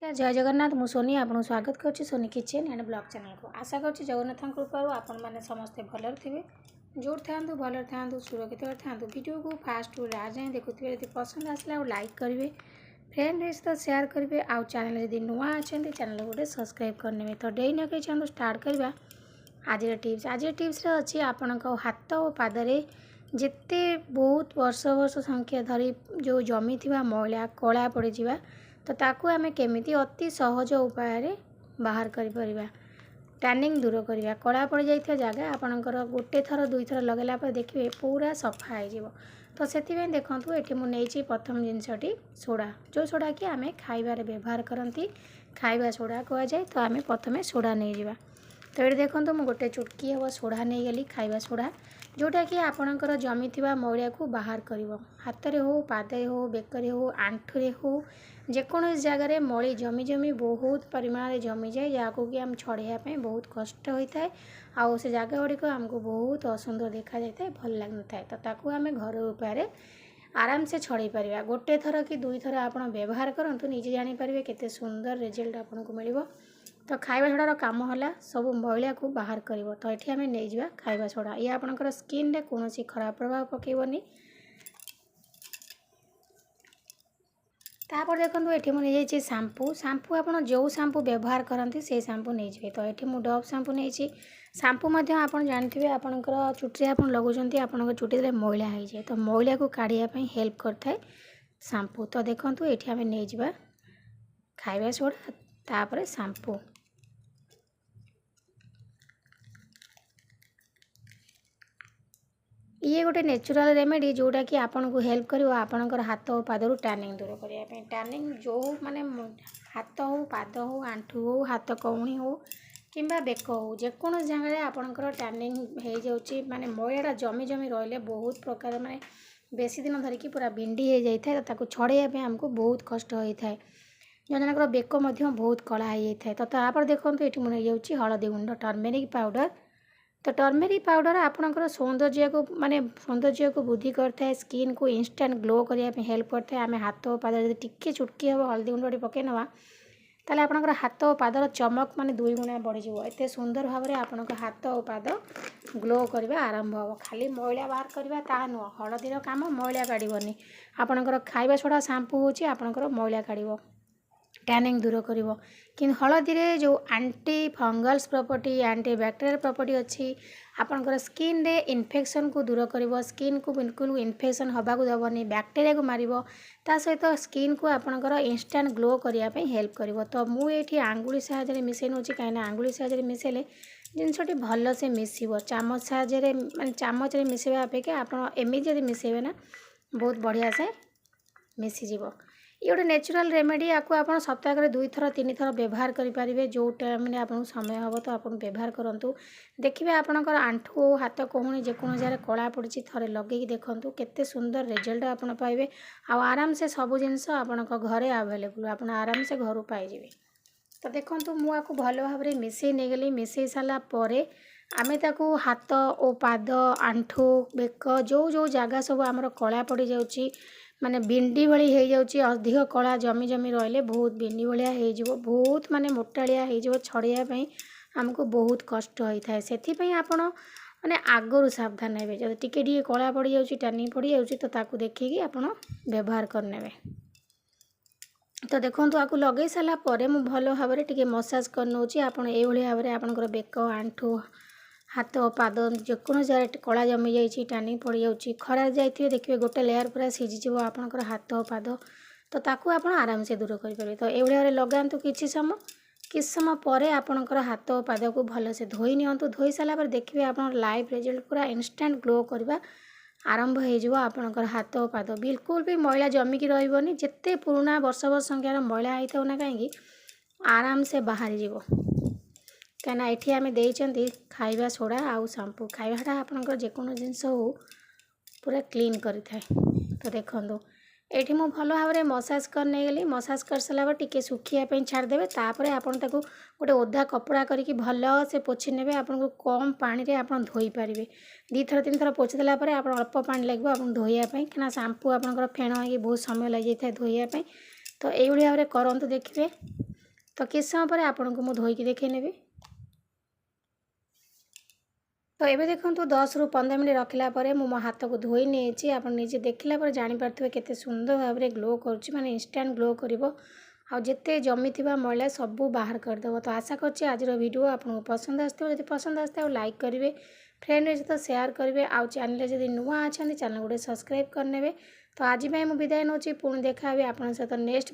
जय जगन्नाथ मु सोनी आपको स्वागत करुच्ची Soni kitchen and blog channel को। आशा करुच्ची जगन्नाथ कृपारू आपण मैंने समस्ते भलर थे जोर था भलर था सुरक्षित था। वीडियो को फास्ट टू लास्ट जाए देखुए यदि पसंद आसला लाइक करेंगे फ्रेंड सहित सेयार करेंगे आउ चैनल यदि नुआ अच्छा चैनल गोटे सब्सक्राइब करने। तो डेरी न कहीं चलते स्टार्ट करवा आज टिप्स अच्छी आपण हाथ और पादरे जिते बहुत वर्ष वर्ष संख्या धरी जो जमी थी मैला कला पड़ जा तो ताकू आमे केमिति अति सहज उपाय बाहर करिपरिबा टैनिंग दूर करवा कला पड़ जाइए जगह आपणकर गोटे थर दुई थर लगेला पर देखिए पूरा सफा हो। तो से देखूँ ये मुझे प्रथम जिनसटी सोडा जो सोडा कि आमे खाइबार व्यवहार करती खाइबा सोडा कह जाए। तो आमे प्रथमे सोडा नहीं जावा। तो ये देखो मुझे गोटे चुटकी हम सोडा नहीं गली खाइबा सोडा जोटा कि आपणकर जमी थी मैला को बाहर कर हाथ में हो पादे हो बेकरे हो आंठुरे हो जेकोसी जगार मली जमी जमी बहुत परिमाण जमी जाए जहाँ कि आम छड़ाई बहुत कष्ट होता है आउ से जगह गुड़िक आमको बहुत असुंदर देखा जाए भल लग न था। तो ताकू आम घर उपाय आराम से छड़े पारिबा गोटे थर कि दुई थर आप व्यवहार करूँ निजे जानीपारे केते सुंदर रिजल्ट आपको मिल। तो खाइबा सोडार काम है सब मैला को बाहर कर। तो ये आम नहीं जावा खाइबा सोडा ये आपंकर स्किन रे कौन खराब प्रभाव पकेबनी। तापर देखो ये मुझे शैम्पू आप जो शैम्पू व्यवहार करती से शैम्पू नहीं जाए। तो ये मुझे डव शैम्पू नहीं शैम्पू आप जानते हैं आपंकर चुटी आप लगुंट आप चुटी मैला हो जाए तो मैला को काढ़ापी हेल्प करता है शैम्पू। तो देखो ये आम नहीं जावा खाइबा सोडा तापर शैम्पू ये गोटे नेचुरल रेमेडी जोटा कि आपन को हेल्प कर आपणकर हाथ और पादर टैनिंग दूर करने। टैनिंग जो माने हाथ हो पाद हो आंठू हो हाथ कौणी हो किंबा बेक हो जेको जगह आपणकर टैनिंग हो जाऊँगी माने मैला जमी जमी रही बहुत प्रकार माने बेसी दिन धरिकी पूरा बिंडी हो जाए तो छड़ाई आमको बहुत कष्ट होता है जनकर बेक बहुत कला हो जाए। तो तापर देखो ये मुझे जाऊँगी हलदी गुंड टर्मेरिक पाउडर। तो टर्मेरिक पाउडर आपणकर सौंदर्य को माने सौंदर्य को वृद्धि करता है स्किन को इंस्टांट ग्लो करने हेल्प करता है। आम हाथ और पाद टिके चुटकी हम हल्दी गुंड पकई नवा ताले आपणकर हाथ और पादर चमक माने दुई गुणा बढ़ीज एत सुंदर भाव में आपणक हाथ और पाद ग्लो करवा आरंभ हो। खाली मैला बाहर करवा ता नुह हलदीर काम मैला काढ़नी आपणकर खाइबा सोडा शैम्पू होची आपणकर मैला काढ़ टैनिंग दूर कर कि हलदी रे जो anti fungals property anti bacterial property अच्छी आपणकर स्किन रे इन्फेक्शन को दूर कर स्किन को बिल्कुल इन्फेक्शन हवा को दबनी बैक्टेरिया को मार ता सहित स्किन को आपणकर इंस्टांट ग्लो करने हेल्प कर। तो मुझे आंगुली साहाय्य मिसई नौ कहीं आंगुली साहाय्य मिसेले जिनसटी भल से मिसब चामच साहाय्य माने चामच मिसेवा अपेक्षा आप एमती मिसेबे ना बहुत बढ़िया से मिसीज। ये गोटे नेचुरल रेमेडी आपको आप सप्ताह दुई थर तीन थर व्यवहार करेंगे जो टाइम आपको समय हम तो आप व्यवहार करूँ देखिए आपंकर आंठू हाथ कौणी जेको जगह कला पड़ी थे लगे देखूँ केते सुंदर रिजल्ट आप पाइबे आराम से सब जिनस आपण घरे आवेलेबल आप आराम से घर पाइबे। तो देखो मुझे भल भाव में मिसई नहीं गली मिसई सारापर आमे ताकू हाथ और पाद आंठू बेक जो जो जगह सब आमर कला पड़ जाऊँगी माने बिंडी भली हो जाऊँगी अधिक कला जमी जमी रही बहुत बिंडी भाया हो बहुत माने मोटालिया हो छड़ाई आमको बहुत कष्ट होता है। से आपण माने आगरू सावधान हे जब टिके टिके कला पड़ जाऊँगी टैनिंग पड़ जाऊँगी तो ताकू देखिए आपण व्यवहार करने। तो देखो आपको लगे सारापर मुझे भल भाव में टे मसाज कर नौची आपड़ ये भाव में आपंकर बेक आंठू हाथ पाद जेको जगह कला जमी जाइए टैनिंग पड़ जाऊँगी खरार जाइए देखिए गोटे लेयर पूरा सीझीज आपंकर हाथ पाद तो ताकू आप आराम से दूर करेंगे। तो ये भाव लगातु किसी समय पर आपंकर हाथ पाद को भल से धोई नियंतु धोई सारापर देखिए आप लाइव रिजल्ट पूरा इंस्टांट ग्लो करवा आरंभ हो आपणकर हाथ और पाद बिल्कुल भी मैला जमिकी रही जिते पुराना वर्ष वर्ष संख्यार मैला होता ना कहीं आराम से बाहरी जीव कहीं ये आम देती खाइबा सोडा आउ शैम्पू खाइबाटा आपंकर जेको जिनस हो पूरा क्लीन करें। तो देखो ये मुझे भल भाव में मसाज करने गली मसाज कर सारा टे सुखापी छाड़देवे तापर आपन ताको गोटे ओदा कपड़ा करके भल से पोछि ने आपको कम पानी रे आप धोई पारे दी थर तीन थर पोछि देला आप अल्प पानी लगे आप धोईवाई कहीं शैम्पू आपंकर फेण हो बहुत समय लग जाए धोईवाई। तो ये भाव में करूँ देखिए तो किस समय पर आपको मु धोईकी देखई नेबी। तो ये देखो 10 ରୁ 15 मिनट रखला मो हाथ को धोई नहीं आप निजे देखला जापारे केते सुंदर भाव में ग्लो कर माने इंस्टांट ग्लो कर आते जमी थी मैला सब बाहर करदेव। तो आशा करछि आज वीडियो आपको पसंद आसो जब पसंद आसता लाइक करेंगे फ्रेंड सहित शेयर करेंगे आउ चैनल जब नुआ अच्छा चैनल गोटे सब्सक्राइब करने। तो आज मुझे विदाय नौ पुणी देखा आप सहित नेक्स्ट